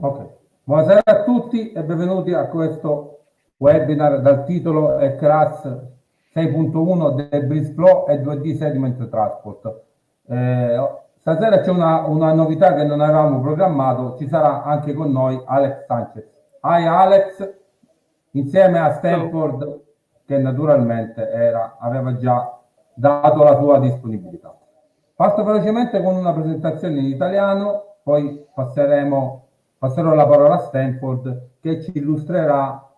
Ok, buonasera a tutti e benvenuti a questo webinar dal titolo HEC-RAS 6.1 Debris Flow e 2D Sediment Transport. Stasera c'è una novità che non avevamo programmato, ci sarà anche con noi Alex Sanchez. Hi Alex, insieme a Stanford che naturalmente aveva già dato la sua disponibilità. Parto velocemente con una presentazione in italiano, poi passerò la parola a Stanford che ci illustrerà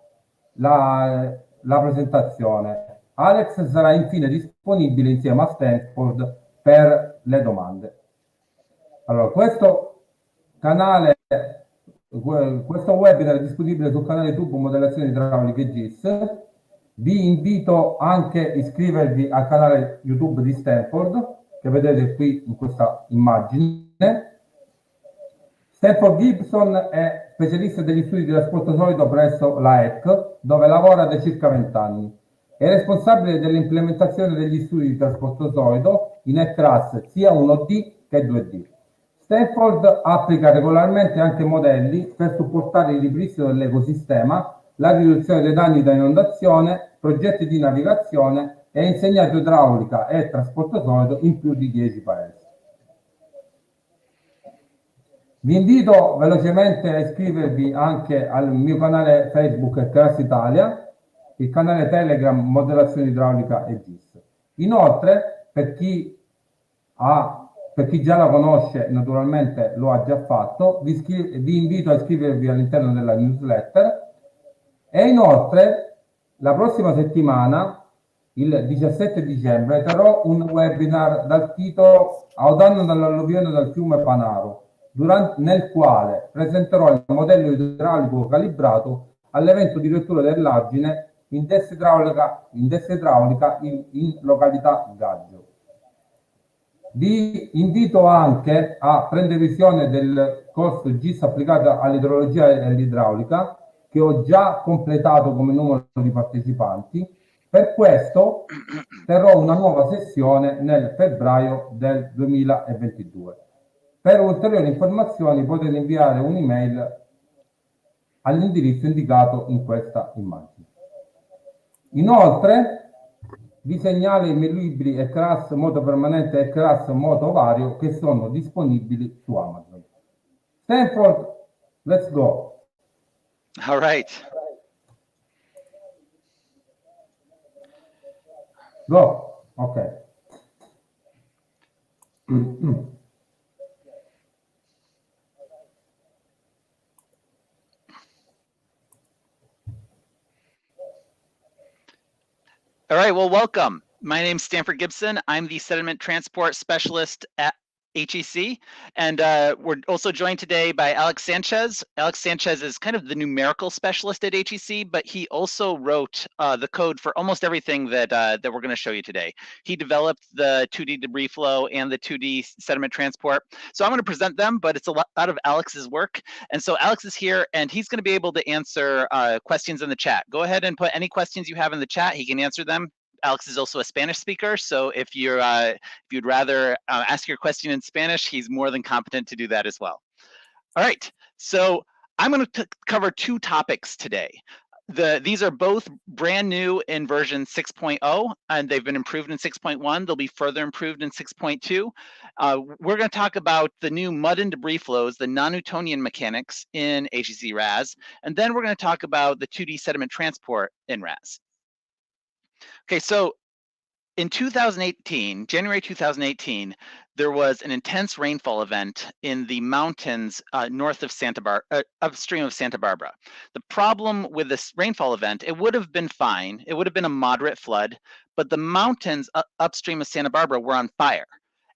la presentazione. Alex sarà infine disponibile insieme a Stanford per le domande. Allora, questo webinar è disponibile sul canale YouTube Modellazioni Idrauliche e GIS. Vi invito anche a iscrivervi al canale YouTube di Stanford, che vedete qui in questa immagine. Stanford Gibson è specialista degli studi di trasporto solido presso la HEC, dove lavora da circa 20 anni. È responsabile dell'implementazione degli studi di trasporto solido in HEC-RAS sia 1D che 2D. Stanford applica regolarmente anche modelli per supportare il ripristino dell'ecosistema, la riduzione dei danni da inondazione, progetti di navigazione e ha insegnato idraulica e trasporto solido in più di 10 paesi. Vi invito velocemente a iscrivervi anche al mio canale Facebook HEC-RAS Italia, il canale Telegram Modellazione Idraulica e GIS. Inoltre, per chi già la conosce, naturalmente lo ha già fatto, vi invito a iscrivervi all'interno della newsletter. E inoltre, la prossima settimana, il 17 dicembre, terrò un webinar dal titolo A danno dall'alluvione del fiume Panaro, nel quale presenterò il modello idraulico calibrato all'evento di rottura dell'argine in destra idraulica in località Gaggio. Vi invito anche a prendere visione del corso GIS applicato all'idrologia e all'idraulica, che ho già completato come numero di partecipanti. Per questo terrò una nuova sessione nel febbraio del 2022. Per ulteriori informazioni potete inviare un'email all'indirizzo indicato in questa immagine. Inoltre, vi segnalo i miei libri HEC-RAS Moto Permanente e HEC-RAS Moto Vario che sono disponibili su Amazon. Stanford, let's go. All right. Go. Okay. All right, well, welcome. My name's Stanford Gibson. I'm the sediment transport specialist at HEC, and we're also joined today by Alex Sanchez. Alex Sanchez is kind of the numerical specialist at HEC, but he also wrote the code for almost everything that we're going to show you today. He developed the 2D debris flow and the 2D sediment transport. So I'm going to present them, but it's a lot of Alex's work. And so Alex is here, and he's going to be able to answer questions in the chat. Go ahead and put any questions you have in the chat. He can answer them. Alex is also a Spanish speaker, so if you'd rather ask your question in Spanish, he's more than competent to do that as well. All right, so I'm going to cover two topics today. These are both brand new in version 6.0, and they've been improved in 6.1. They'll be further improved in 6.2. We're going to talk about the new mud and debris flows, the non-Newtonian mechanics in HEC-RAS, and then we're going to talk about the 2D sediment transport in RAS. Okay, so in 2018, January 2018, there was an intense rainfall event in the mountains north of upstream of Santa Barbara. The problem with this rainfall event, it would have been fine. It would have been a moderate flood, but the mountains upstream of Santa Barbara were on fire,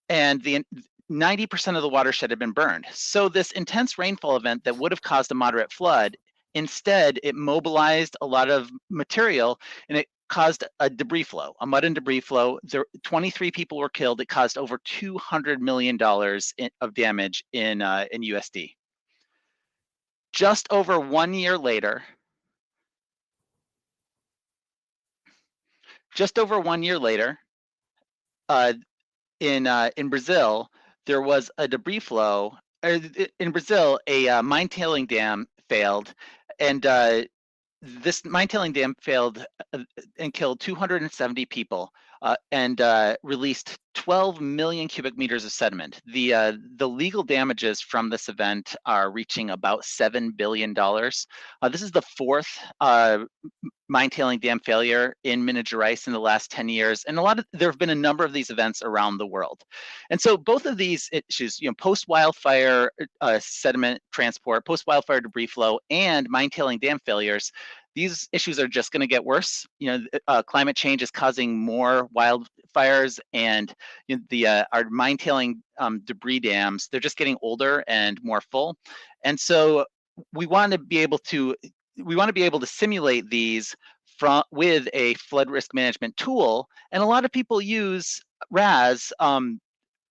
and 90% of the watershed had been burned. So this intense rainfall event that would have caused a moderate flood, instead, it mobilized a lot of material, and it caused a debris flow, a mud and debris flow. 23 people were killed. It caused over $200 million of damage in USD. Just over 1 year later, in Brazil, there was a debris flow in Brazil, a Mindtailing dam failed, and this Mindtailing dam failed and killed 270 people and released 12 million cubic meters of sediment. The legal damages from this event are reaching about $7 billion. This is the fourth Mindtailing dam failure in Minas Gerais in the last 10 years, and there have been a number of these events around the world. And so both of these issues, post-wildfire sediment transport, post-wildfire debris flow, and Mindtailing dam failures, these issues are just going to get worse. Climate change is causing more wildfires, and our Mindtailing debris dams, they're just getting older and more full. And so we want to be able to simulate these with a flood risk management tool, and a lot of people use RAS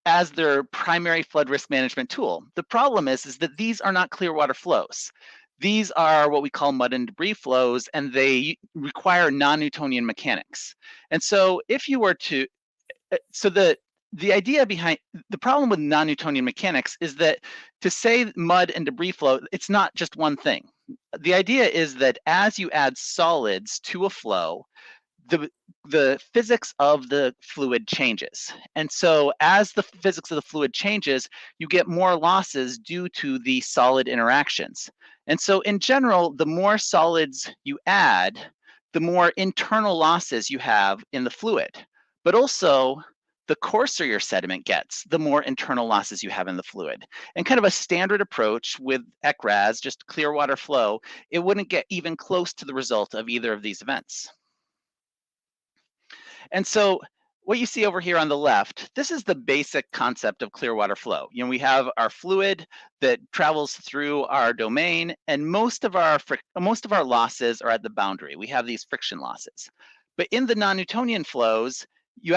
as their primary flood risk management tool. The problem is that these are not clear water flows. These are what we call mud and debris flows, and they require non-Newtonian mechanics. And so if you were to, the idea behind the problem with non-Newtonian mechanics is that to say mud and debris flow, it's not just one thing. The idea is that as you add solids to a flow, the physics of the fluid changes. And so as the physics of the fluid changes, you get more losses due to the solid interactions. And so in general, the more solids you add, the more internal losses you have in the fluid. But also, the coarser your sediment gets, the more internal losses you have in the fluid. And kind of a standard approach with HEC-RAS, just clear water flow, it wouldn't get even close to the result of either of these events. And so what you see over here on the left, this is the basic concept of clear water flow. We have our fluid that travels through our domain, and most of our losses are at the boundary. We have these friction losses. But in the non-Newtonian flows, you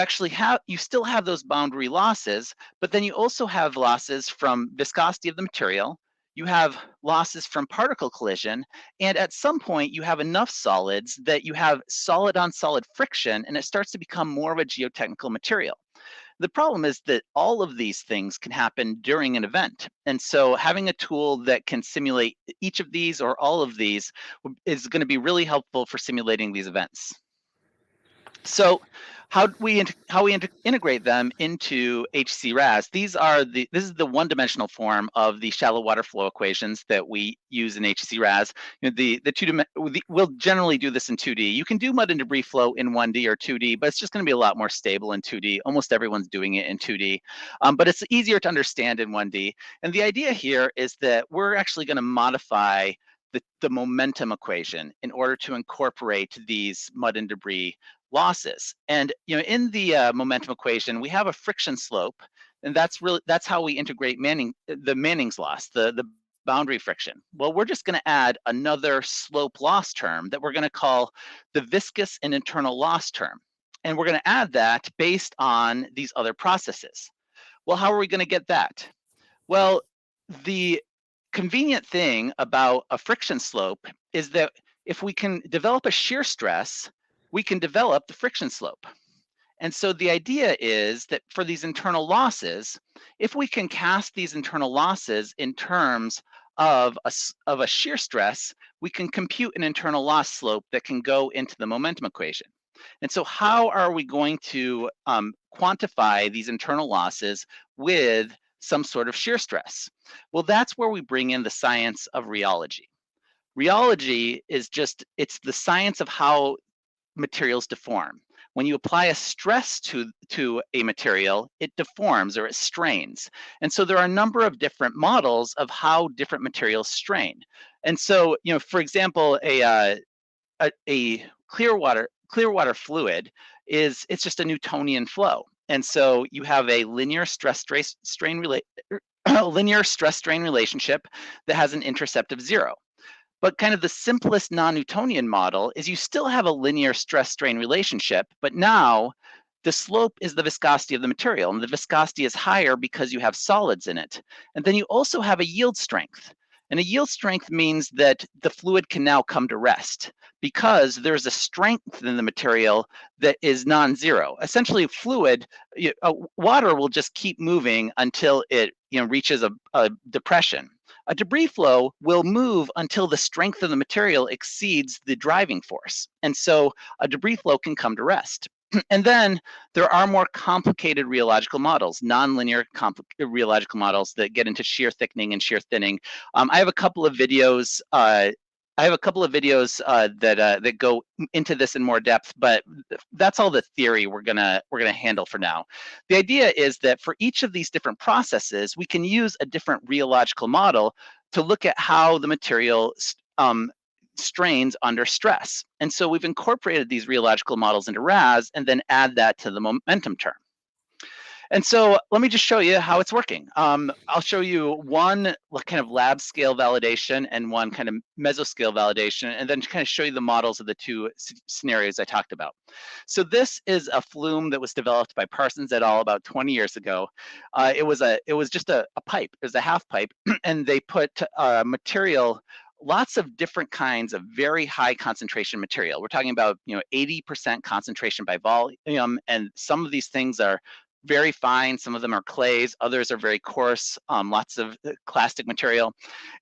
still have those boundary losses, but then you also have losses from viscosity of the material. You have losses from particle collision, and at some point you have enough solids that you have solid on solid friction, and it starts to become more of a geotechnical material. The problem is that all of these things can happen during an event. And so having a tool that can simulate each of these or all of these is going to be really helpful for simulating these events. So how we integrate them into HEC-RAS? This is the one-dimensional form of the shallow water flow equations that we use in HEC-RAS. We'll generally do this in 2D. You can do mud and debris flow in 1D or 2D, but it's just going to be a lot more stable in 2D. Almost everyone's doing it in 2D, but it's easier to understand in 1D. And the idea here is that we're actually going to modify the momentum equation in order to incorporate these mud and debris losses. And in the momentum equation, we have a friction slope, and that's how we integrate the Manning's loss, the boundary friction. Well, we're just going to add another slope loss term that we're going to call the viscous and internal loss term, and we're going to add that based on these other processes. Well, how are we going to get that? Well, the convenient thing about a friction slope is that if we can develop a shear stress, we can develop the friction slope. And so the idea is that for these internal losses, if we can cast these internal losses in terms of a shear stress, we can compute an internal loss slope that can go into the momentum equation. And so how are we going to quantify these internal losses with some sort of shear stress? Well, that's where we bring in the science of rheology. Rheology is it's the science of how materials deform. When you apply a stress to a material, it deforms or it strains. And so there are a number of different models of how different materials strain. And so, for example, a clear water fluid it's just a Newtonian flow. And so you have a linear stress-strain relationship that has an intercept of 0. But kind of the simplest non-Newtonian model is you still have a linear stress-strain relationship, but now the slope is the viscosity of the material, and the viscosity is higher because you have solids in it. And then you also have a yield strength. And a yield strength means that the fluid can now come to rest because there's a strength in the material that is non-zero. Essentially, water will just keep moving until it reaches a depression. A debris flow will move until the strength of the material exceeds the driving force. And so a debris flow can come to rest. And then there are more complicated rheological models, nonlinear rheological models that get into shear thickening and shear thinning. I have a couple of videos that go into this in more depth, but that's all the theory we're gonna handle for now. The idea is that for each of these different processes, we can use a different rheological model to look at how the material strains under stress. And so we've incorporated these rheological models into RAS and then add that to the momentum term. And so let me just show you how it's working. I'll show you one kind of lab scale validation and one kind of mesoscale validation, and then kind of show you the models of the two scenarios I talked about. So this is a flume that was developed by Parsons et al. About 20 years ago. It was just a pipe. It was a half pipe, and they put material, lots of different kinds of very high concentration material. We're talking about 80% concentration by volume, and some of these things are very fine. Some of them are clays, others are very coarse, lots of clastic material.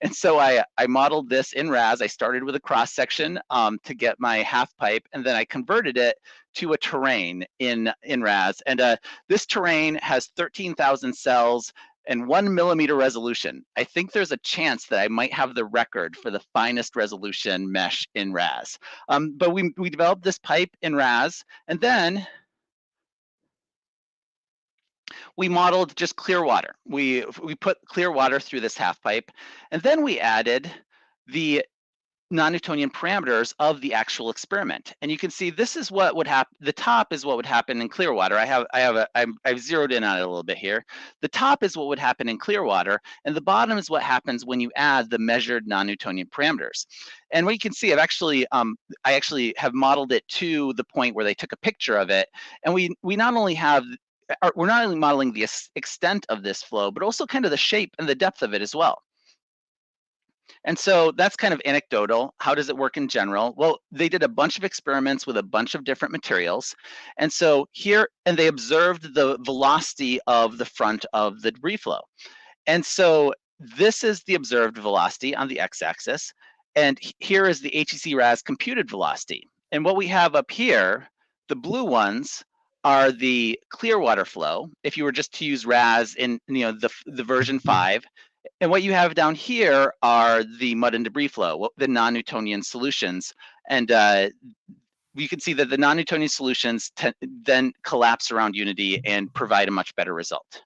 And so I modeled this in RAS. I started with a cross section to get my half pipe, and then I converted it to a terrain in RAS. And this terrain has 13,000 cells and 1 millimeter resolution. I think there's a chance that I might have the record for the finest resolution mesh in RAS. But we developed this pipe in RAS, and then we modeled just clear water. We put clear water through this half pipe, and then we added the non-Newtonian parameters of the actual experiment. And you can see this is what would happen. The top is what would happen in clear water. I've zeroed in on it a little bit here. The top is what would happen in clear water, and the bottom is what happens when you add the measured non-Newtonian parameters. And what you can see, I actually have modeled it to the point where they took a picture of it, and we're not only modeling the extent of this flow, but also kind of the shape and the depth of it as well. And so that's kind of anecdotal. How does it work in general? Well, they did a bunch of experiments with a bunch of different materials. And so and they observed the velocity of the front of the debris flow. And so this is the observed velocity on the x-axis. And here is the HEC-RAS computed velocity. And what we have up here, the blue ones, are the clear water flow, if you were just to use RAS in the version 5. And what you have down here are the mud and debris flow, the non-Newtonian solutions. And you can see that the non-Newtonian solutions then collapse around unity and provide a much better result.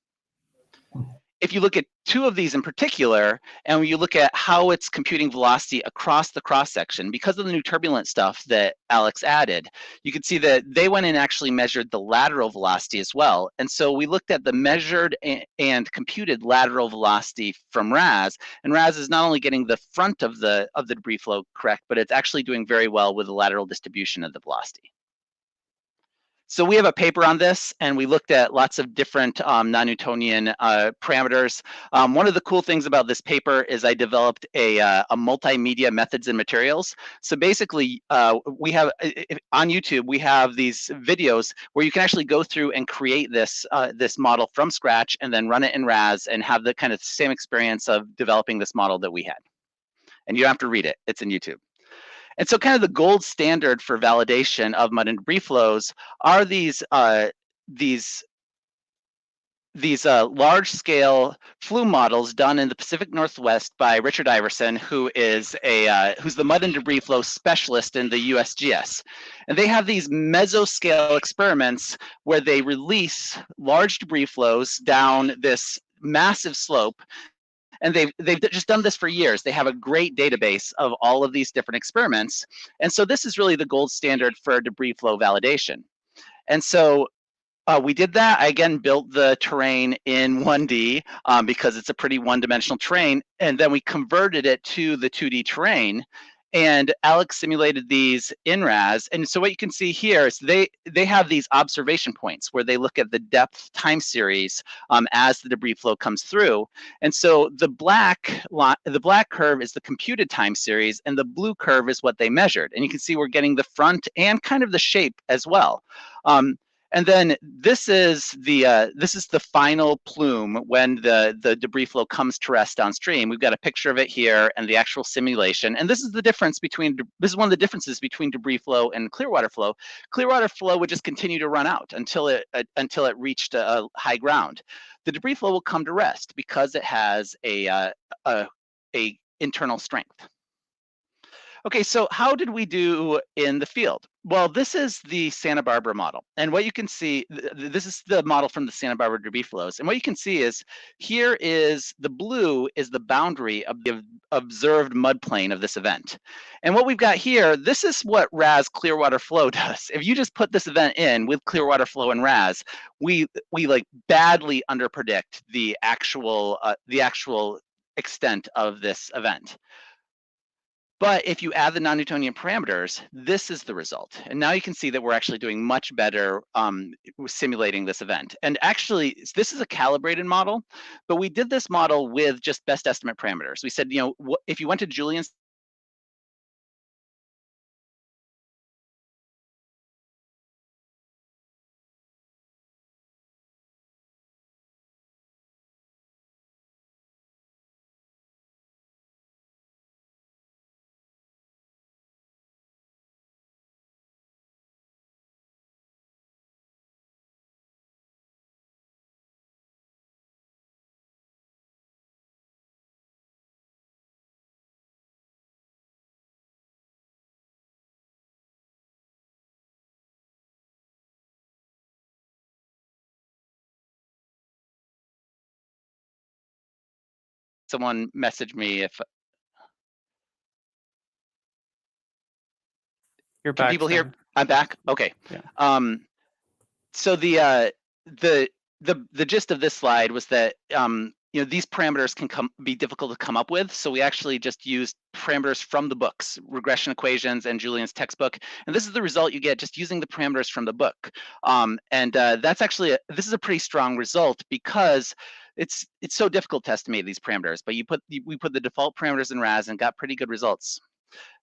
If you look at two of these in particular, and when you look at how it's computing velocity across the cross-section, because of the new turbulent stuff that Alex added, you can see that they went and actually measured the lateral velocity as well. And so we looked at the measured and computed lateral velocity from RAS, and RAS is not only getting the front of the debris flow correct, but it's actually doing very well with the lateral distribution of the velocity. So we have a paper on this, and we looked at lots of different non-Newtonian parameters. One of the cool things about this paper is I developed a multimedia methods and materials. So basically, we have on YouTube, we have these videos where you can actually go through and create this model from scratch and then run it in RAS and have the kind of same experience of developing this model that we had. And you don't have to read it, it's in YouTube. And so kind of the gold standard for validation of mud and debris flows are these large-scale flume models done in the Pacific Northwest by Richard Iverson, who's the mud and debris flow specialist in the USGS. And they have these mesoscale experiments where they release large debris flows down this massive slope. And they've just done this for years. They have a great database of all of these different experiments. And so this is really the gold standard for debris flow validation. And so we did that. I again built the terrain in 1D because it's a pretty one-dimensional terrain. And then we converted it to the 2D terrain. And Alex simulated these in RAS. And so what you can see here is they have these observation points where they look at the depth time series as the debris flow comes through. And so the black curve is the computed time series, and the blue curve is what they measured. And you can see we're getting the front and kind of the shape as well. And then this is the final plume when the debris flow comes to rest downstream. We've got a picture of it here and the actual simulation. And this is the difference between, this is one of the differences between debris flow and clear water flow. Clear water flow would just continue to run out until it reached a high ground. The debris flow will come to rest because it has a internal strength. Okay, so how did we do in the field? Well, this is the Santa Barbara model. And what you can see, this is the model from the Santa Barbara debris flows. And what you can see is, here is the blue is the boundary of the observed mud plane of this event. And what we've got here, this is what RAS clear water flow does. If you just put this event in with clear water flow and RAS, we like badly underpredict the actual extent of this event. But if you add the non-Newtonian parameters, this is the result. And now you can see that we're actually doing much better simulating this event. And actually, this is a calibrated model, but we did this model with just best estimate parameters. We said, you know, if you went to Julian's, someone messaged me if you're back. people here. I'm back. Okay. Yeah. So the gist of this slide was that you know, these parameters can be difficult to come up with, so we actually just used parameters from the books, regression equations and Julian's textbook, and this is the result you get just using the parameters from the book. That's actually this is a pretty strong result because it's so difficult to estimate these parameters, but we put the default parameters in RAS and got pretty good results.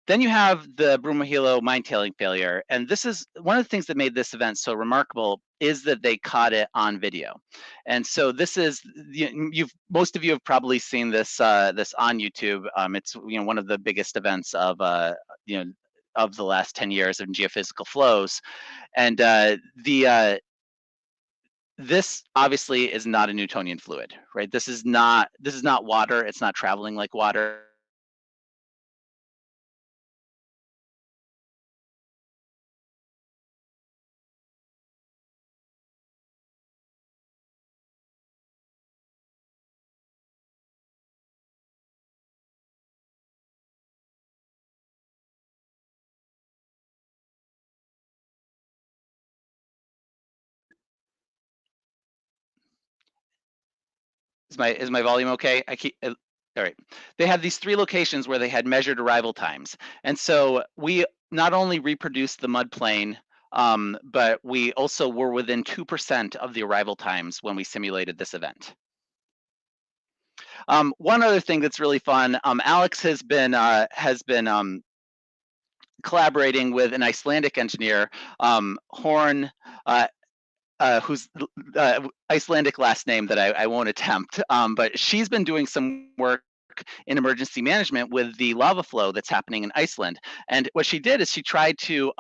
Then you have the Brumahilo Mindtailing failure, and this is one of the things that made this event so remarkable is that they caught it on video. And so this is, most of you have probably seen this this on YouTube. It's one of the biggest events of of the last 10 years of geophysical flows, and this obviously is not a Newtonian fluid, right? This is not water. It's not traveling like water. Is my volume okay? All right. They had these 3 locations where they had measured arrival times. And so we not only reproduced the mud plane, but we also were within 2% of the arrival times when we simulated this event. One other thing that's really fun, Alex has been collaborating with an Icelandic engineer, Horn, whose Icelandic last name that I won't attempt, but she's been doing some work in emergency management with the lava flow that's happening in Iceland. And what she did is she tried to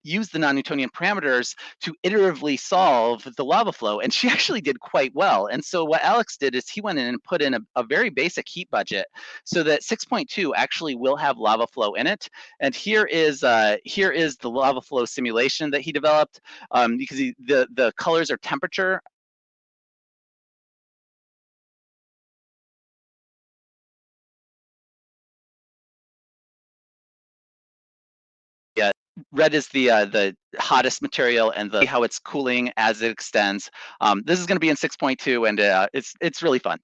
use the non-Newtonian parameters to iteratively solve the lava flow, and she actually did quite well. And so what Alex did is he went in and put in a very basic heat budget so that 6.2 actually will have lava flow in it. And here is the lava flow simulation that he developed, because the colors are temperature. Red is the hottest material and how it's cooling as it extends. This is going to be in 6.2, and it's really fun.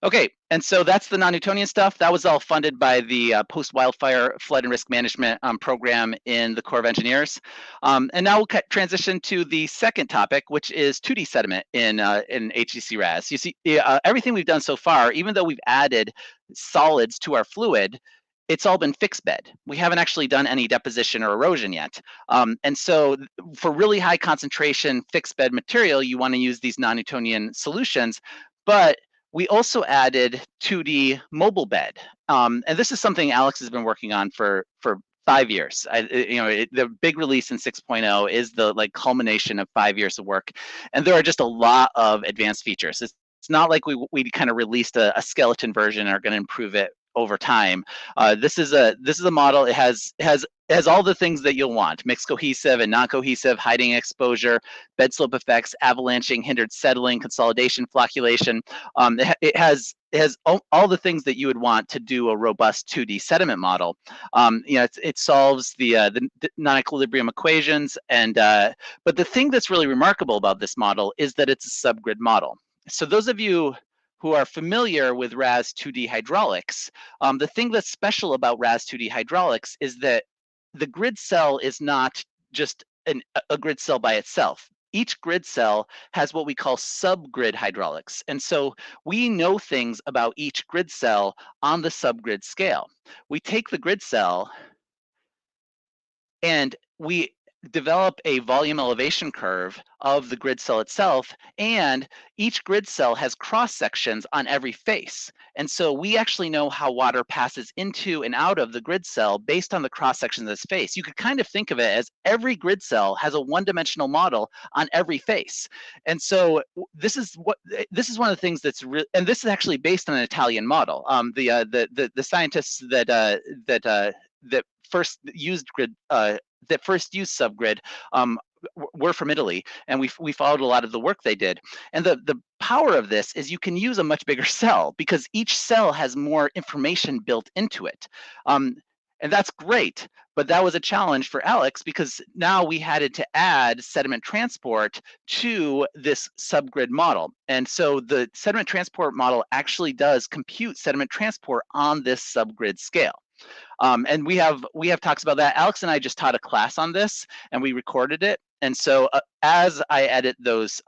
Okay, and so that's the non-Newtonian stuff. That was all funded by the post-wildfire flood and risk management program in the Corps of Engineers. And now we'll transition to the second topic, which is 2D sediment in HEC-RAS. You see, everything we've done so far, even though we've added solids to our fluid, it's all been fixed bed. We haven't actually done any deposition or erosion yet. And so for really high concentration fixed bed material, you want to use these non-Newtonian solutions, but we also added 2D mobile bed. And this is something Alex has been working on for 5 years. The big release in 6.0 is the culmination of 5 years of work. And there are just a lot of advanced features. It's not like we kind of released a skeleton version and are going to improve it over time. This is a model. It has all the things that you'll want: mixed cohesive and non-cohesive, hiding exposure, bed slope effects, avalanching, hindered settling, consolidation, flocculation. It has all the things that you would want to do a robust 2D sediment model. It solves the non-equilibrium equations, and but the thing that's really remarkable about this model is that it's a subgrid model. So those of you who are familiar with RAS 2D hydraulics, the thing that's special about RAS 2D hydraulics is that the grid cell is not just a grid cell by itself. Each grid cell has what we call subgrid hydraulics. And so we know things about each grid cell on the subgrid scale. We take the grid cell and we develop a volume elevation curve of the grid cell itself, and each grid cell has cross sections on every face. And so we actually know how water passes into and out of the grid cell based on the cross section of this face. You could kind of think of it as every grid cell has a one-dimensional model on every face. And so this is one of the things that's real, and this is actually based on an Italian model. The scientists that first used subgrid were from Italy, and we followed a lot of the work they did. And the power of this is you can use a much bigger cell because each cell has more information built into it. And that's great, but that was a challenge for Alex because now we had to add sediment transport to this subgrid model. And so the sediment transport model actually does compute sediment transport on this subgrid scale. And we have talks about that. Alex and I just taught a class on this, and we recorded it. And so as I edit those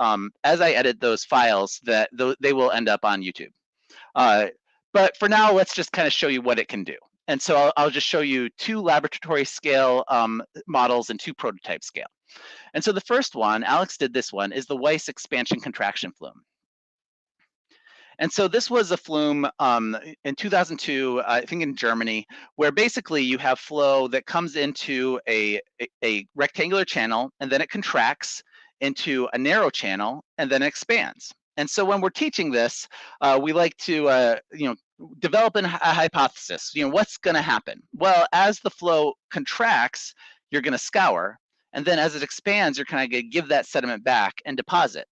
files, they will end up on YouTube. But for now, let's just kind of show you what it can do. And so I'll just show you 2 laboratory scale models and 2 prototype scale. And so the first one, Alex did this one, is the Weiss expansion contraction flume. And so this was a flume in 2002, I think in Germany, where basically you have flow that comes into a rectangular channel, and then it contracts into a narrow channel, and then it expands. And so when we're teaching this, we like to develop a hypothesis. What's going to happen? Well, as the flow contracts, you're going to scour, and then as it expands, you're kind of going to give that sediment back and deposit.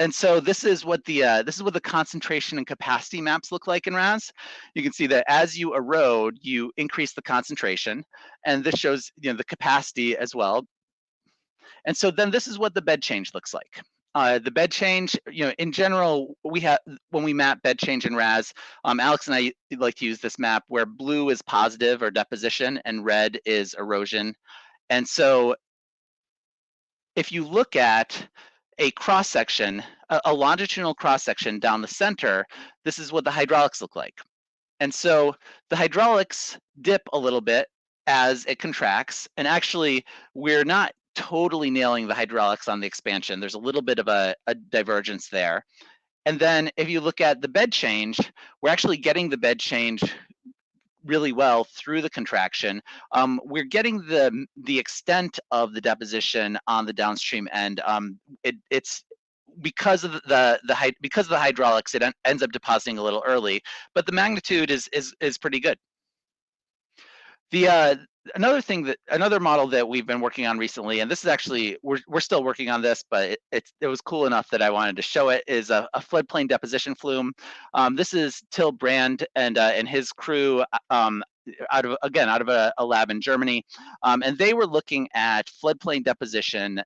And so this is what the concentration and capacity maps look like in RAS. You can see that as you erode, you increase the concentration, and this shows the capacity as well. And so then this is what the bed change looks like. The bed change, in general, when we map bed change in RAS, Alex and I like to use this map where blue is positive or deposition and red is erosion. And so if you look at a cross section, a longitudinal cross section down the center, this is what the hydraulics look like. And so the hydraulics dip a little bit as it contracts, and actually we're not totally nailing the hydraulics on the expansion. There's a little bit of a divergence there. And then if you look at the bed change, we're actually getting the bed change really well through the contraction. We're getting the extent of the deposition on the downstream end. It's because of the hydraulics, it ends up depositing a little early, but the magnitude is pretty good. Another model that we've been working on recently, and this is actually we're still working on this, but it was cool enough that I wanted to show it, is a floodplain deposition flume. This is 𝗘𝗪𝗏 and his crew out of a lab in Germany, and they were looking at floodplain deposition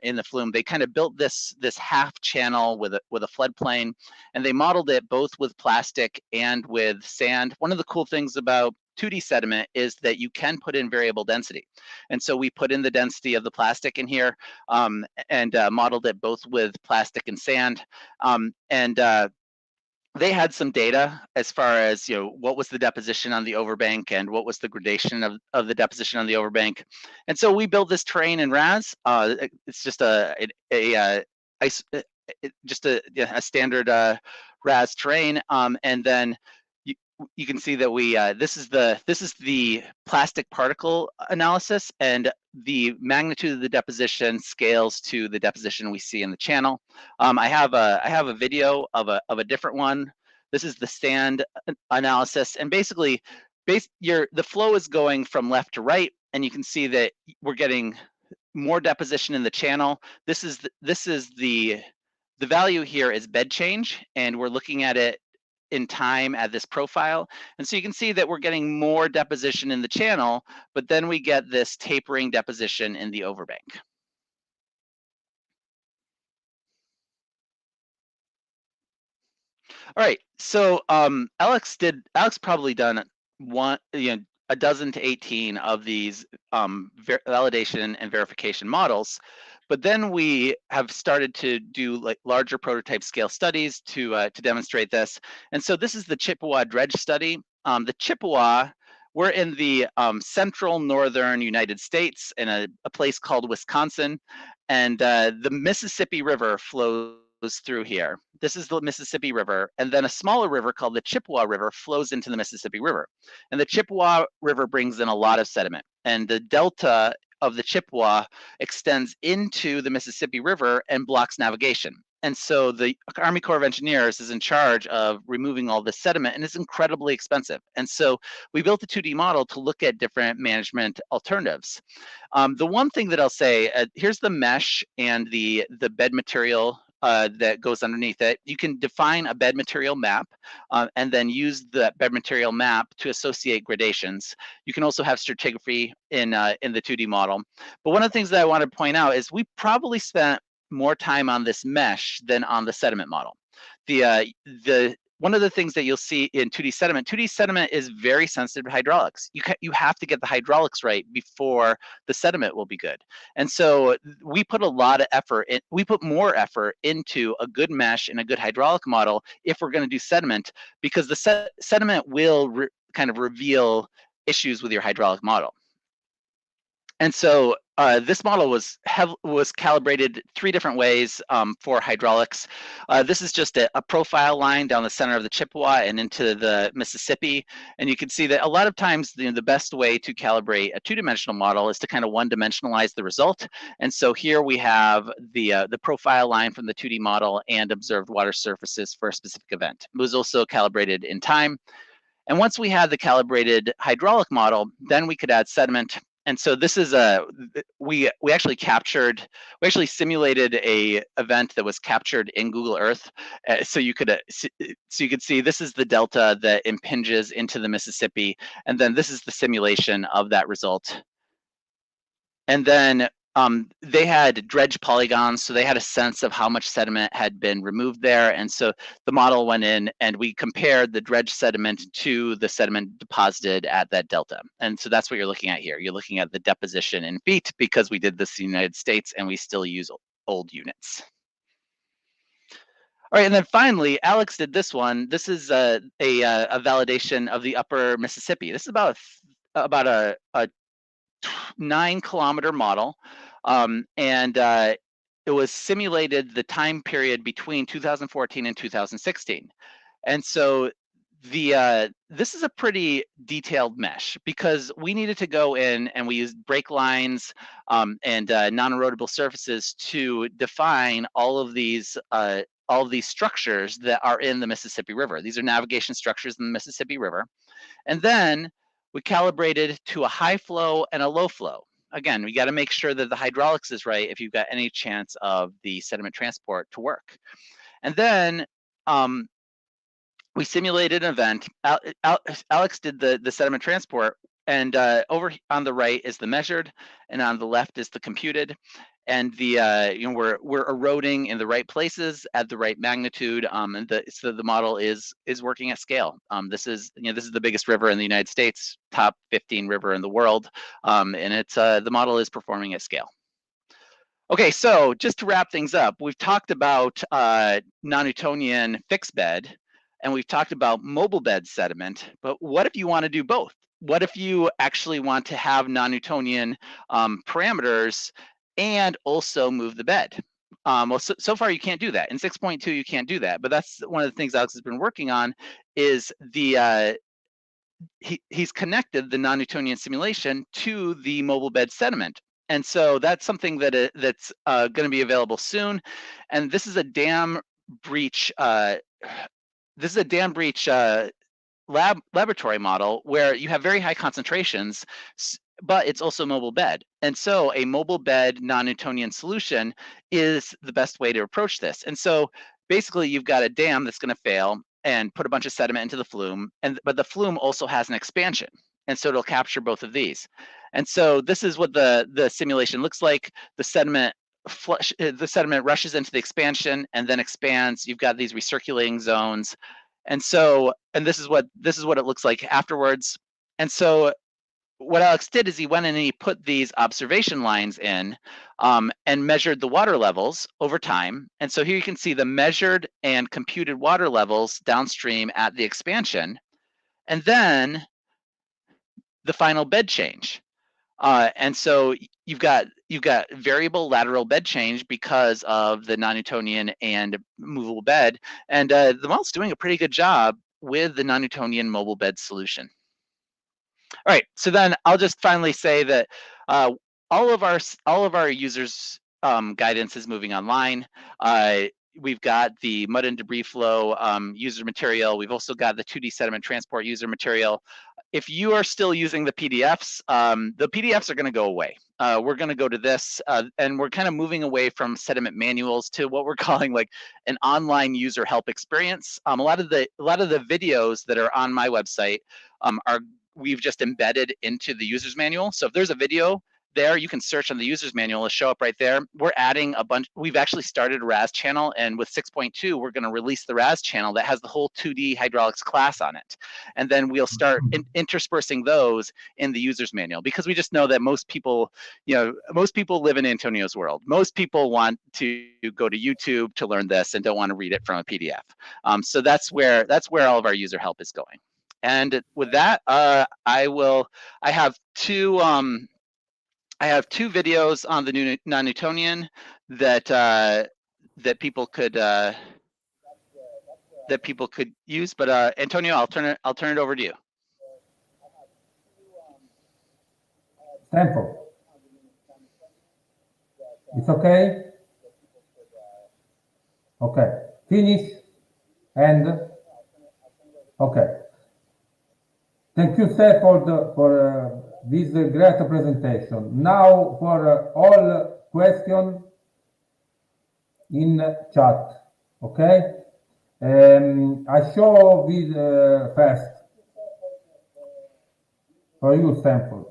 in the flume. They kind of built this half channel with a floodplain, and they modeled it both with plastic and with sand. One of the cool things about 2D sediment is that you can put in variable density. And so we put in the density of the plastic in here and modeled it both with plastic and sand. they had some data as far as, what was the deposition on the overbank and what was the gradation of the deposition on the overbank. And so we built this terrain in RAS. It's just a standard RAS terrain, and then you can see that this is the plastic particle analysis, and the magnitude of the deposition scales to the deposition we see in the channel. I have a video of a different one. This is the stand analysis, and basically, the flow is going from left to right, and you can see that we're getting more deposition in the channel. This is the value here is bed change, and we're looking at it in time at this profile. And so you can see that we're getting more deposition in the channel, but then we get this tapering deposition in the overbank. All right, so Alex probably done a dozen to 18 of these validation and verification models. But then we have started to do like larger prototype scale studies to demonstrate this. And so this is the Chippewa Dredge study. The Chippewa, we're in the central northern United States in a place called Wisconsin, and the Mississippi River flows through here. This is the Mississippi River, and then a smaller river called the Chippewa River flows into the Mississippi River. And the Chippewa River brings in a lot of sediment, and the delta of the Chippewa extends into the Mississippi River and blocks navigation. And so the Army Corps of Engineers is in charge of removing all this sediment, and it's incredibly expensive. And so we built a 2D model to look at different management alternatives. The one thing that I'll say, here's the mesh and the bed material that goes underneath it. You can define a bed material map and then use the bed material map to associate gradations. You can also have stratigraphy in the 2D model. But one of the things that I want to point out is we probably spent more time on this mesh than on the sediment model. One of the things that you'll see in 2D sediment is very sensitive to hydraulics. You have to get the hydraulics right before the sediment will be good. And so we put a lot of effort in, we put more effort into a good mesh and a good hydraulic model if we're going to do sediment, because the sediment will kind of reveal issues with your hydraulic model. And so this model was calibrated 3 different ways for hydraulics. This is just a profile line down the center of the Chippewa and into the Mississippi. And you can see that a lot of times the best way to calibrate a 2-dimensional model is to kind of one-dimensionalize the result. And so here we have the profile line from the 2D model and observed water surfaces for a specific event. It was also calibrated in time. And once we had the calibrated hydraulic model, then we could add sediment. And so this is we actually simulated a event that was captured in Google Earth. So you could see this is the delta that impinges into the Mississippi, and then this is the simulation of that result. And then they had dredge polygons, so they had a sense of how much sediment had been removed there. And so the model went in and we compared the dredge sediment to the sediment deposited at that delta. And so that's what you're looking at here. You're looking at the deposition in feet, because we did this in the United States and we still use old units. All right, and then finally, Alex did this one. This is a validation of the upper Mississippi. This is about a 9-kilometer model, and it was simulated the time period between 2014 and 2016. And so this is a pretty detailed mesh, because we needed to go in and we used break lines and non-erodible surfaces to define all of these structures that are in the Mississippi River. These are navigation structures in the Mississippi River. And then we calibrated to a high flow and a low flow. Again, we got to make sure that the hydraulics is right if you've got any chance of the sediment transport to work. And then we simulated an event. Alex did the sediment transport, and over on the right is the measured, and on the left is the computed. And we're eroding in the right places at the right magnitude, and so the model is working at scale. This is the biggest river in the United States, top 15 river in the world, and it's the model is performing at scale. Okay, so just to wrap things up, we've talked about non-Newtonian fixed bed. and we've talked about mobile bed sediment, but what if you want to do both? What if you actually want to have non-Newtonian parameters and also move the bed? Well, so far you can't do that. In 6.2 you can't do that, but that's one of the things Alex has been working on, is the he's connected the non-Newtonian simulation to the mobile bed sediment. And so that's something that that's going to be available soon. And this is a dam breach. This is a dam breach laboratory model where you have very high concentrations, but it's also mobile bed. And so a mobile bed non-Newtonian solution is the best way to approach this. And so basically you've got a dam that's going to fail and put a bunch of sediment into the flume, but the flume also has an expansion, and so it'll capture both of these. And so this is what the simulation looks like. The sediment rushes into the expansion and then expands. You've got these recirculating zones, and this is what it looks like afterwards. And so what Alex did is he went in and he put these observation lines in and measured the water levels over time. And so here you can see the measured and computed water levels downstream at the expansion, and then the final bed change. And so you've got variable lateral bed change because of the non-Newtonian and movable bed. And the model's doing a pretty good job with the non-Newtonian mobile bed solution. All right, so then I'll just finally say that all of our users' guidance is moving online. We've got the mud and debris flow user material. We've also got the 2D sediment transport user material. If you are still using the PDFs are going to go away. We're going to go to this, and we're kind of moving away from sediment manuals to what we're calling like an online user help experience. A lot of the videos that are on my website we've just embedded into the user's manual. So if there's a video there, you can search on the user's manual, it'll show up right there. We're adding a bunch. We've actually started a RAS channel, and with 6.2, we're going to release the RAS channel that has the whole 2D hydraulics class on it. And then we'll start interspersing those in the user's manual, because we just know that most people live in Antonio's world. Most people want to go to YouTube to learn this and don't want to read it from a PDF. So that's where all of our user help is going. And with that, I have two videos on the non-Newtonian that people could use. But Antonio, I'll turn it over to you. Stanford. It's okay. Okay. Finish. And okay. Thank you, Stanford, for this great presentation. Now for all questions in chat, okay? I show this first for you, Stanford.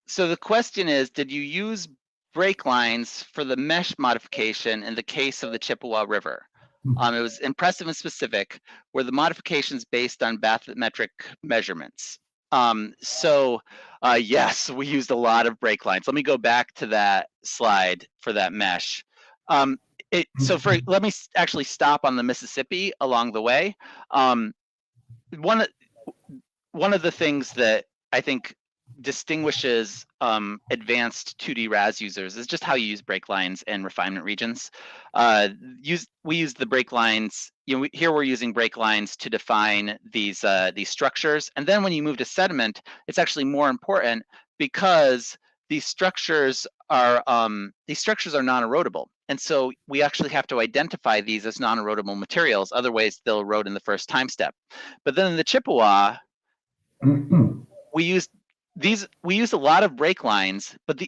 So the question is, did you use brake lines for the mesh modification in the case of the Chippewa River? It was impressive and specific. Were the modifications based on bathymetric measurements? Yes, we used a lot of brake lines. Let me go back to that slide for that mesh. Let me actually stop on the Mississippi along the way. One of the things that I think distinguishes advanced 2D RAS users is just how you use brake lines and refinement regions. We use the brake lines. Here we're using brake lines to define these structures, and then when you move to sediment, it's actually more important because these structures are non-erodible, and so we actually have to identify these as non-erodible materials. Otherwise, they'll erode in the first time step. But then in the Chippewa, we used a lot of brake lines, but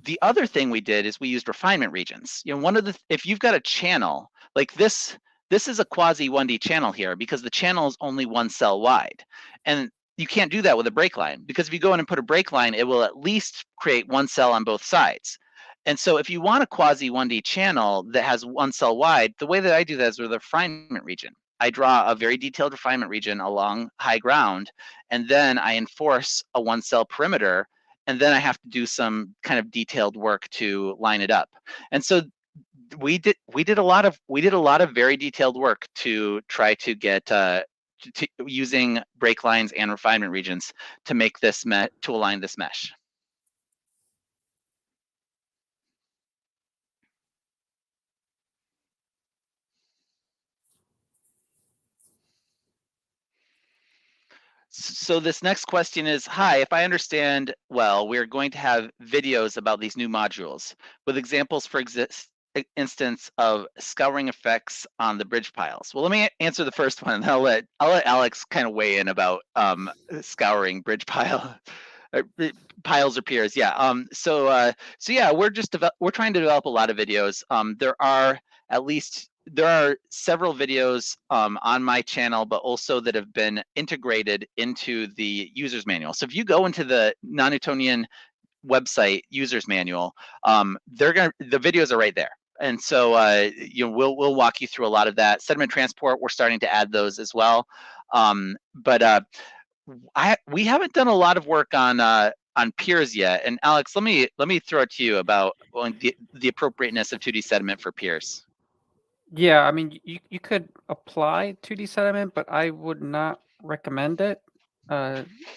the other thing we did is we used refinement regions. If you've got a channel like this is a quasi 1D channel here because the channel is only 1 cell wide, and you can't do that with a brake line, because if you go in and put a brake line, it will at least create 1 cell on both sides. And so if you want a quasi 1D channel that has 1 cell wide, the way that I do that is with a refinement region. I draw a very detailed refinement region along high ground, and then I enforce a 1 cell perimeter, and then I have to do some kind of detailed work to line it up. And so we did a lot of very detailed work to try to get using break lines and refinement regions to make this to align this mesh. So this next question is, hi, if I understand well, we're going to have videos about these new modules with examples for instance of scouring effects on the bridge piles. Well, let me answer the first one, and I'll let Alex kind of weigh in about scouring bridge piles or piers. Yeah. So yeah, we're trying to develop a lot of videos. There are several videos on my channel, but also that have been integrated into the user's manual. So if you go into the Non-Newtonian website user's manual, the videos are right there. And so we'll walk you through a lot of that. Sediment transport, we're starting to add those as well. But we haven't done a lot of work on piers yet. And Alex, let me throw it to you about the appropriateness of 2D sediment for piers. Yeah, I mean, you could apply 2D sediment, but I would not recommend it.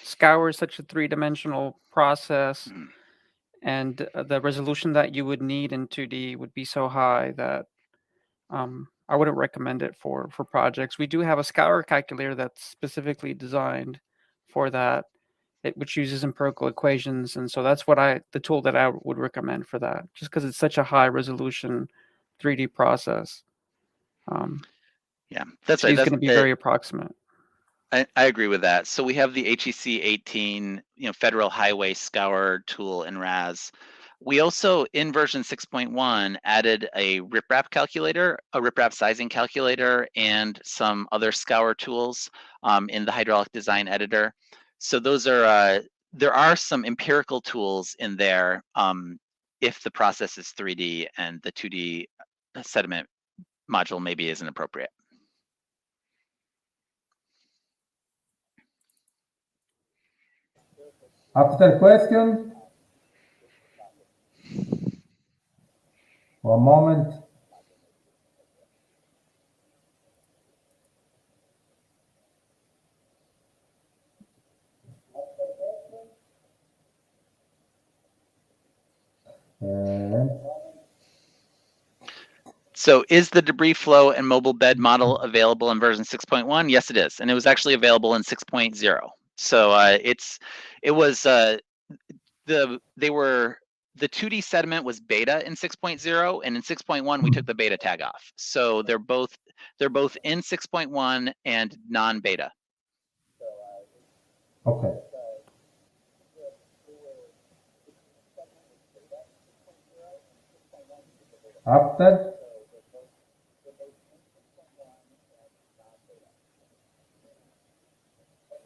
Scour is such a three-dimensional process, and the resolution that you would need in 2D would be so high that I wouldn't recommend it for projects. We do have a scour calculator that's specifically designed for that, which uses empirical equations, and so that's the tool that I would recommend for that, just because it's such a high resolution 3D process. Yeah, that's right. It's going to be very approximate. I agree with that. So we have the HEC-18, Federal Highway Scour tool in Razz. We also, in version 6.1, added a Riprap calculator, a Riprap sizing calculator, and some other scour tools in the hydraulic design editor. So those are there are some empirical tools in there if the process is 3D and the 2D sediment module maybe isn't appropriate. After question? One moment. So is the debris flow and mobile bed model available in version 6.1? Yes, it is. And it was actually available in 6.0. So the 2D sediment was beta in 6.0, and in 6.1 we took the beta tag off. So they're both in 6.1 and non-beta. Okay. After?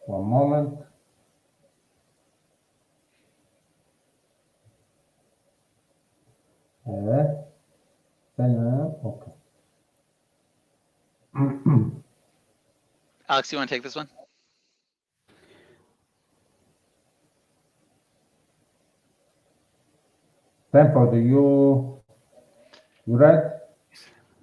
One moment. Okay. Alex, you want to take this one? Stanford, you read?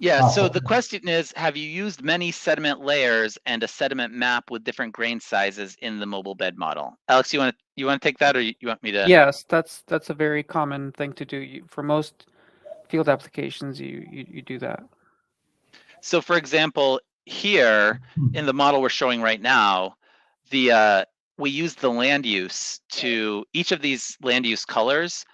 Yeah, so the question is, have you used many sediment layers and a sediment map with different grain sizes in the mobile bed model? Alex, you want to take that, or you want me to? Yes, that's a very common thing to do. For most field applications, you do that. So for example, here in the model we're showing right now, we use the land use to each of these land use colors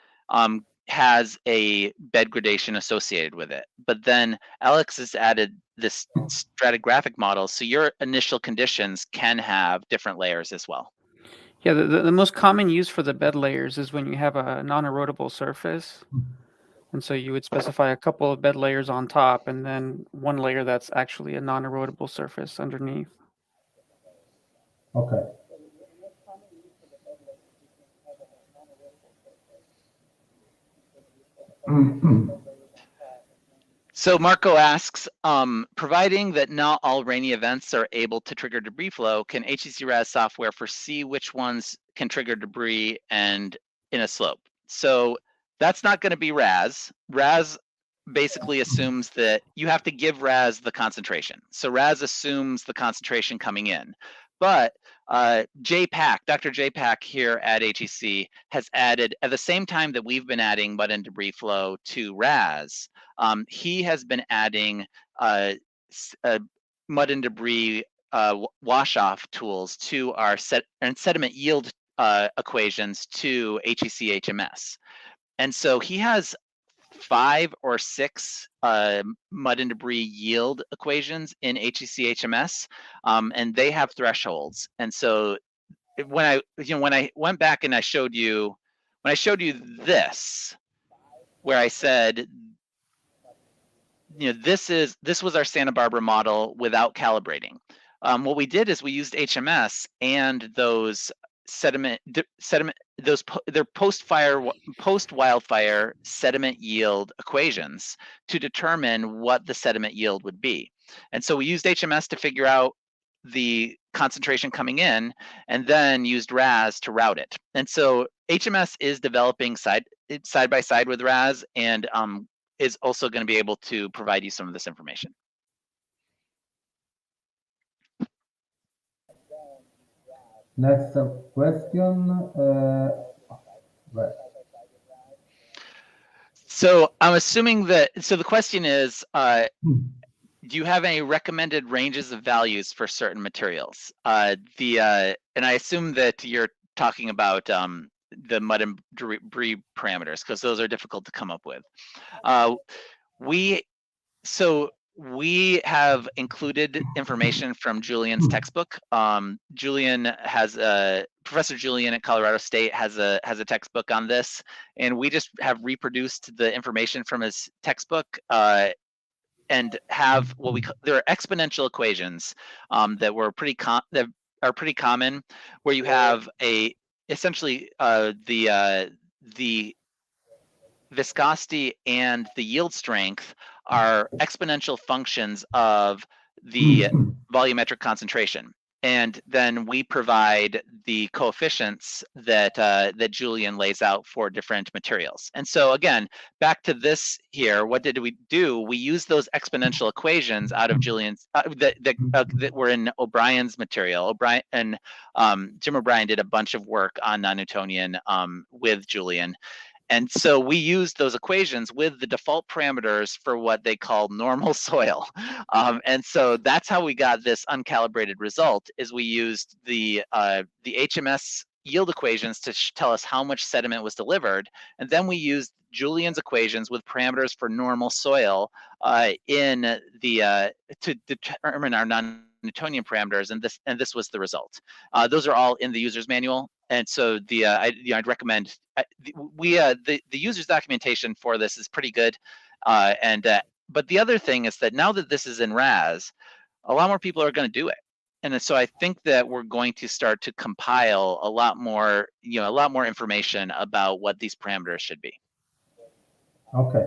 has a bed gradation associated with it. But then Alex has added this stratigraphic model, so your initial conditions can have different layers as well. Yeah, the most common use for the bed layers is when you have a non-erodible surface. And so you would specify a couple of bed layers on top and then one layer that's actually a non-erodible surface underneath. Okay. So Marco asks, providing that not all rainy events are able to trigger debris flow, can HEC-RAS software foresee which ones can trigger debris and in a slope? So that's not going to be Razz. Razz basically assumes that you have to give Razz the concentration. So Razz assumes the concentration coming in. But Dr. 𝗔𝗂𝗃 here at HEC has added, at the same time that we've been adding mud and debris flow to Razz, he has been adding mud and debris wash-off tools to our sediment yield equations to HEC-HMS. And so he has 5 or 6 mud and debris yield equations in HEC-HMS, and they have thresholds. And so when I went back and I showed you this, where I said, this was our Santa Barbara model without calibrating. What we did is we used HMS and those they're post-wildfire sediment yield equations to determine what the sediment yield would be. And so we used HMS to figure out the concentration coming in, and then used Razz to route it. And so HMS is developing side by side with Razz, and is also going to be able to provide you some of this information. Next question. So I'm assuming that, so the question is, do you have any recommended ranges of values for certain materials? And I assume that you're talking about the mud and debris parameters, because those are difficult to come up with. We have included information from Julian's textbook. Professor Julian at Colorado State has a textbook on this, and we just have reproduced the information from his textbook, and have there are exponential equations that are pretty common, where you have essentially the viscosity and the yield strength are exponential functions of the volumetric concentration. And then we provide the coefficients that Julian lays out for different materials. And so again, back to this here, what did we do? We used those exponential equations out of Julian's that were in O'Brien's material. O'Brien and Jim O'Brien did a bunch of work on non-Newtonian with Julian. And so we used those equations with the default parameters for what they call normal soil. And so that's how we got this uncalibrated result, is we used the HMS yield equations to tell us how much sediment was delivered. And then we used Julian's equations with parameters for normal soil to determine our non-Newtonian parameters, and this was the result. Those are all in the user's manual. And so I'd recommend the user's documentation for this is pretty good. But the other thing is that now that this is in Razz, a lot more people are going to do it. And so I think that we're going to start to compile a lot more information about what these parameters should be. Okay.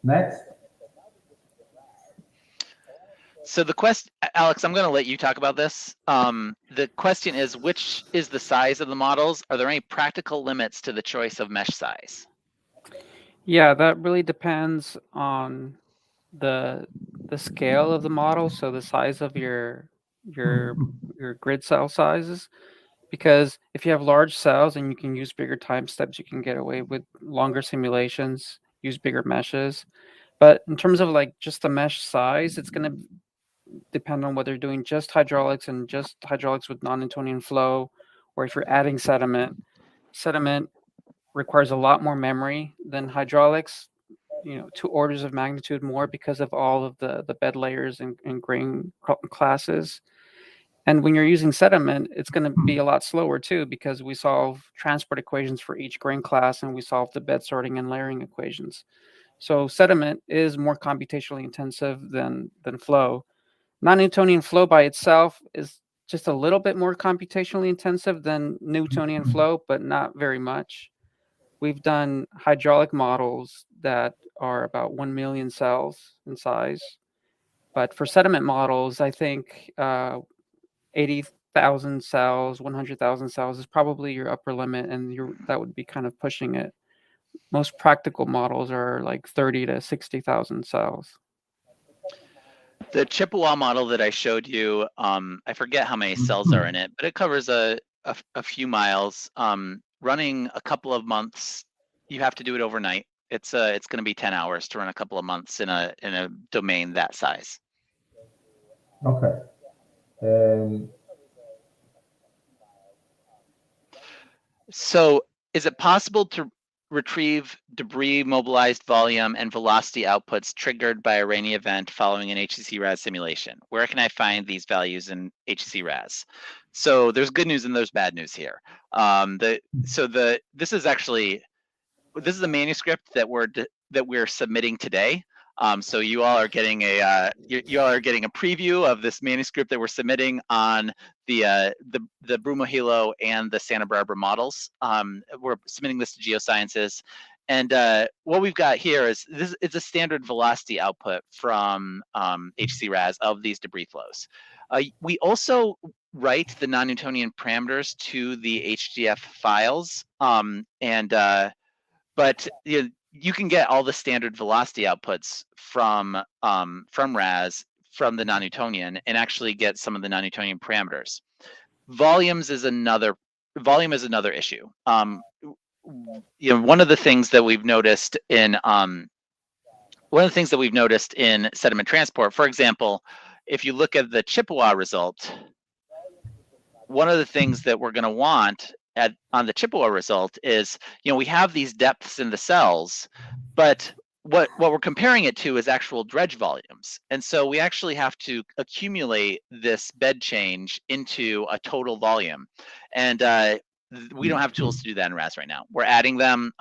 Next. So the question, Alex, I'm going to let you talk about this. The question is, which is the size of the models? Are there any practical limits to the choice of mesh size? Yeah, that really depends on the scale of the model. So the size of your grid cell sizes, because if you have large cells and you can use bigger time steps, you can get away with longer simulations, use bigger meshes. But in terms of like just the mesh size, it's going to depend on whether you're doing just hydraulics and just hydraulics with non-Newtonian flow, or if you're adding sediment. Sediment requires a lot more memory than hydraulics, 2 orders of magnitude more, because of all of the bed layers and grain classes. And when you're using sediment, it's going to be a lot slower too, because we solve transport equations for each grain class, and we solve the bed sorting and layering equations. So sediment is more computationally intensive than flow. Non-Newtonian flow by itself is just a little bit more computationally intensive than Newtonian flow, but not very much. We've done hydraulic models that are about 1 million cells in size. But for sediment models, I think 80,000 cells, 100,000 cells is probably your upper limit, and that would be kind of pushing it. most practical models are like 30 to 60,000 cells. The Chippewa model that I showed you, I forget how many cells are in it, but it covers a few miles. Running a couple of months, you have to do it overnight. It's going to be 10 hours to run a couple of months in a domain that size. Okay. So is it possible to retrieve debris, mobilized volume, and velocity outputs triggered by a rainy event following an HEC-RAS simulation? Where can I find these values in HEC-RAS? So there's good news and there's bad news here. This is a manuscript that we're submitting today. So you all are getting a preview of this manuscript that we're submitting on the Brumahilo and the Santa Barbara models. We're submitting this to Geosciences, and what we've got here is it's a standard velocity output from HEC-RAS of these debris flows. We also write the non-Newtonian parameters to the HGF files, but you can get all the standard velocity outputs from RAS from the non-Newtonian and actually get some of the non-Newtonian parameters. Volume is another issue. One of the things that we've noticed in sediment transport, for example, if you look at the Chippewa result, one of the things that we're going to want on the Chippewa result is, we have these depths in the cells, but what we're comparing it to is actual dredge volumes. And so we actually have to accumulate this bed change into a total volume. And we don't have tools to do that in RAS right now. We're adding them.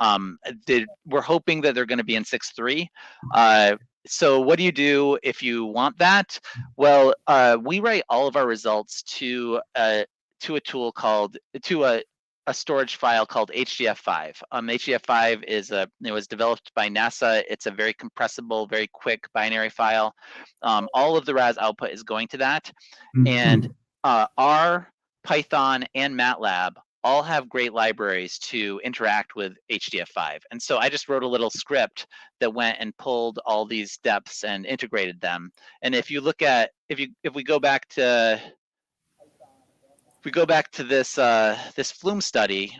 We're hoping that they're going to be in 6.3. So what do you do if you want that? Well, we write all of our results to a tool a storage file called HGF5. HGF5 was developed by NASA. It's a very compressible, very quick binary file. All of the RAS output is going to that. And R, Python, and MATLAB all have great libraries to interact with HGF5. And so I just wrote a little script that went and pulled all these depths and integrated them. And if you look at, if we go back to this Flume study,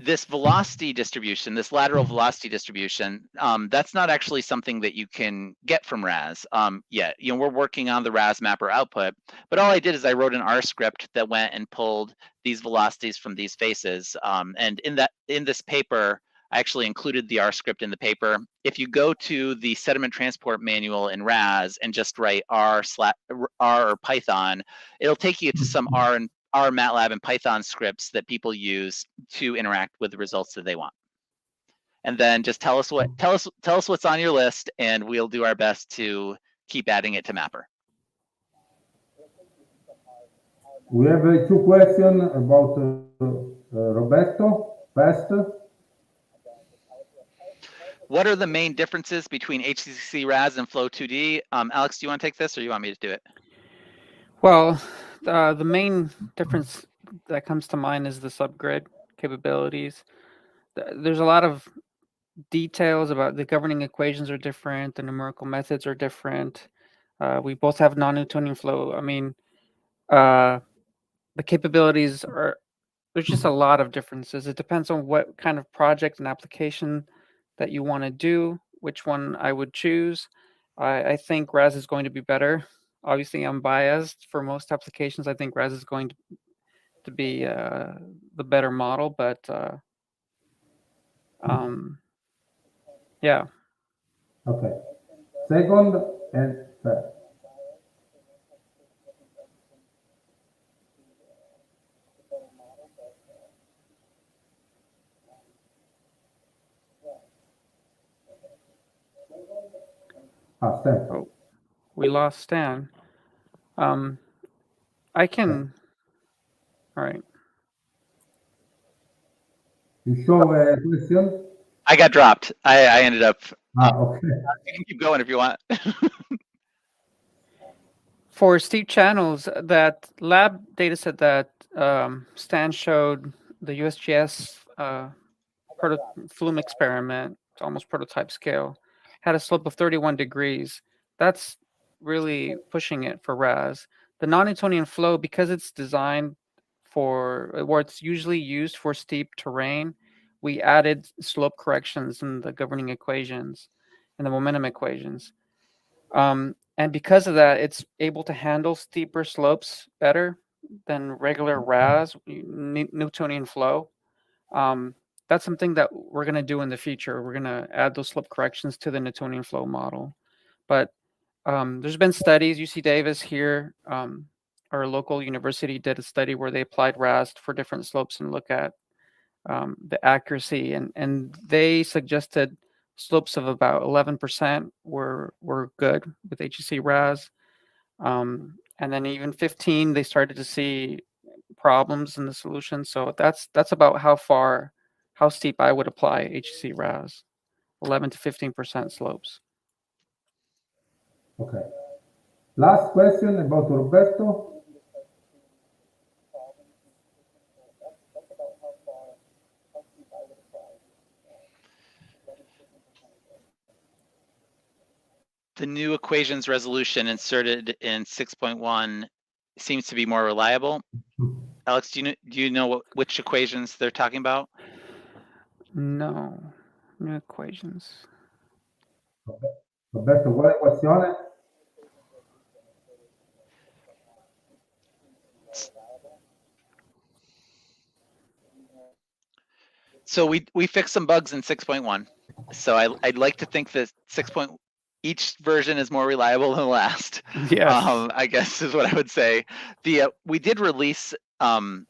this velocity distribution, this lateral velocity distribution, that's not actually something that you can get from RAS yet. We're working on the RAS mapper output, but all I did is I wrote an R script that went and pulled these velocities from these faces. And in this paper, I actually included the R script in the paper. If you go to the sediment transport manual in RAS and just write R or Python, it'll take you to some R, MATLAB, and Python scripts that people use to interact with the results that they want. And then just tell us what's on your list, and we'll do our best to keep adding it to Mapper. We have two questions about Roberto first. What are the main differences between HEC-RAS and Flow 2D? Alex, do you want to take this, or you want me to do it? Well, the main difference that comes to mind is the subgrid capabilities. There's a lot of details about the governing equations are different, the numerical methods are different. We both have non-Newtonian flow. I mean, the capabilities are, there's just a lot of differences. It depends on what kind of project and application that you want to do, which one I would choose. I think RAS is going to be better. Obviously, I'm biased. For most applications, I think RAS is going to be the better model, but yeah. Okay. Second and third. Stan. Oh, we lost Stan. I can. All right. You show a question? I got dropped. I ended up. Okay. You can keep going if you want. For steep channels, that lab data set that Stan showed, the USGS Flume experiment, it's almost prototype scale, had a slope of 31 degrees. That's really pushing it for RAS. The non-Newtonian flow, because it's designed for where it's usually used for steep terrain, we added slope corrections in the governing equations and the momentum equations. And because of that, it's able to handle steeper slopes better than regular RAS, Newtonian flow. That's something that we're going to do in the future. We're going to add those slope corrections to the Newtonian flow model. But there's been studies, UC Davis here, our local university did a study where they applied RAS for different slopes and look at the accuracy. And they suggested slopes of about 11% were good with HEC-RAS. And then even 15, they started to see problems in the solution. So that's about how steep I would apply HEC-RAS, 11 to 15% slopes. Okay. Last question about Roberto. The new equations resolution inserted in 6.1 seems to be more reliable. Alex, do you know which equations they're talking about? No, new equations. Roberto, quale equazione? So we fixed some bugs in 6.1. So I'd like to think that each version is more reliable than the last. Yes. I guess is what I would say. We did release the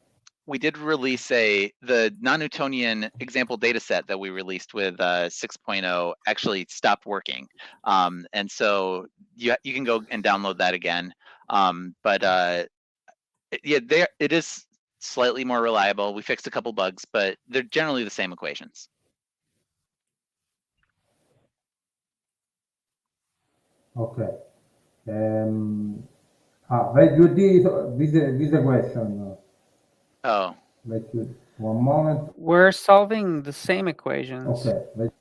non-Newtonian example data set that we released with 6.0 actually stopped working. And so you can go and download that again. Yeah, it is slightly more reliable. We fixed a couple bugs, but they're generally the same equations. Okay. Wait, you did this equation. Oh. Wait, one moment. We're solving the same equations. Okay. Wait.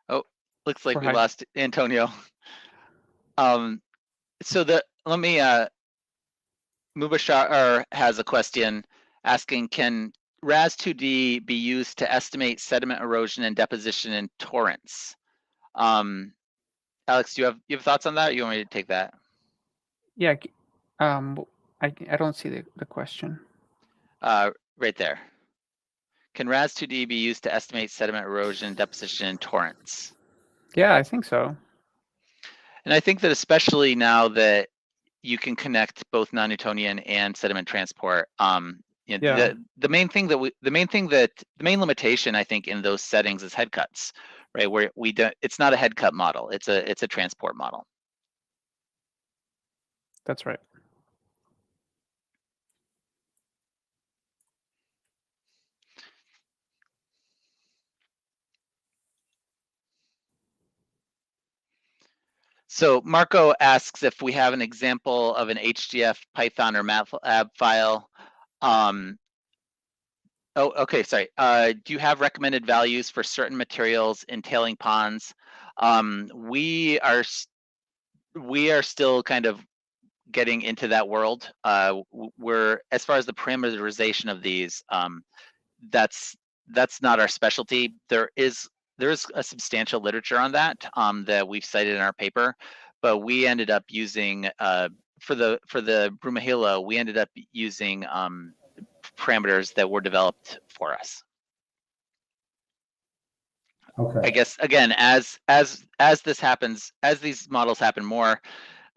Oh, looks like we lost Antonio. So let me Mubashar has a question asking, can RAS 2D be used to estimate sediment erosion and deposition in torrents? Alex, do you have thoughts on that, or you want me to take that? Yeah, I don't see the question. Right there. Can RAS 2D be used to estimate sediment erosion and deposition in torrents? Yeah, I think so. And I think that especially now that you can connect both non-Newtonian and sediment transport, you know, the main limitation I think in those settings is head cuts, right? Where it's not a head cut model; it's a transport model. That's right. So Marco asks if we have an example of an HDF, Python, or MATLAB file. Oh, okay, sorry. Do you have recommended values for certain materials in tailing ponds? We are still kind of getting into that world. We're, as far as the parameterization of these, that's not our specialty. There is a substantial literature on that that we've cited in our paper, but we ended up using for the Brumahilo, we ended up using parameters that were developed for us. Okay. I guess again, as this happens, as these models happen more,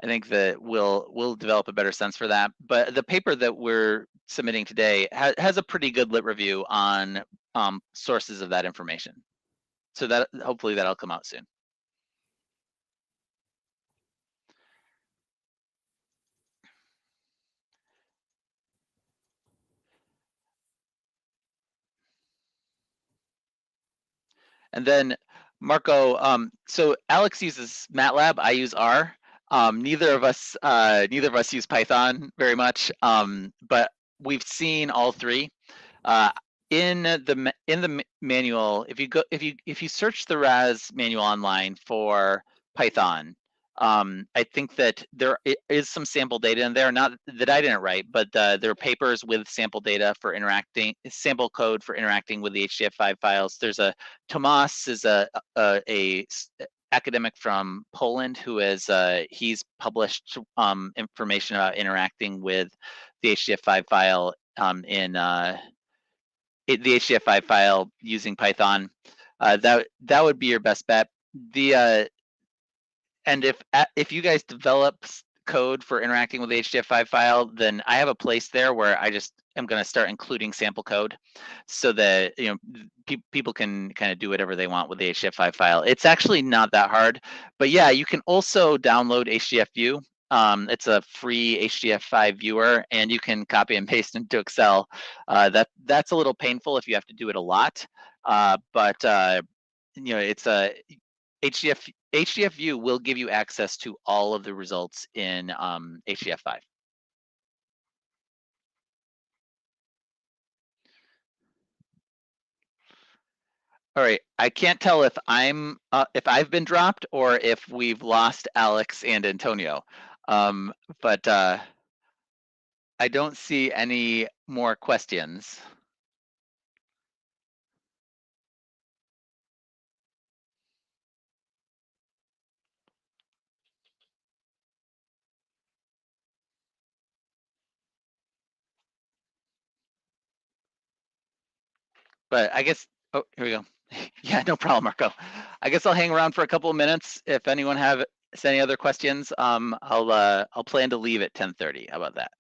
I think that we'll develop a better sense for that. But the paper that we're submitting today has a pretty good lit review on sources of that information. So that hopefully that'll come out soon. And then Marco, so Alex uses MATLAB, I use R. Neither of us use Python very much, but we've seen all three. In the manual, if you search the RAS manual online for Python, I think that there is some sample data in there, not that I didn't write, but there are papers with sample data for sample code for interacting with the HDF5 files. There's a Tomas is a academic from Poland who is he's published information about interacting with the HDF5 file in the HDF5 file using Python. That would be your best bet. And if you guys develop code for interacting with the HDF5 file, then I have a place there where I just am going to start including sample code, so that people can kind of do whatever they want with the HDF5 file. It's actually not that hard, but yeah, you can also download HDF-View. It's a free HDF5 viewer, and you can copy and paste into Excel. That's a little painful if you have to do it a lot, but it's a HDF-View will give you access to all of the results in HDF5. All right, I can't tell if I've been dropped or if we've lost Alex and Antonio, but I don't see any more questions. But I guess, oh, here we go. Yeah, no problem, Marco. I guess I'll hang around for a couple of minutes. If anyone has any other questions, I'll plan to leave at 10:30. How about that?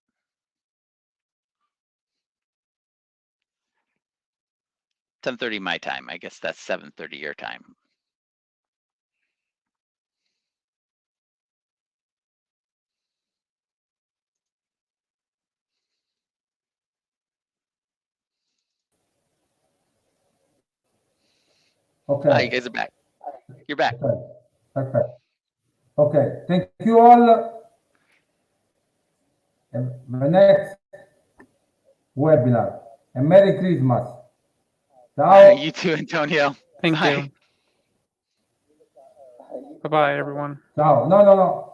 10:30 my time. I guess that's 7:30 your time. Okay. Ah, you guys are back. You're back. Okay. Okay. Thank you all. And the next webinar. And Merry Christmas. Ciao. You too, Antonio. Thank Bye. you. Bye-bye, everyone. Ciao. No.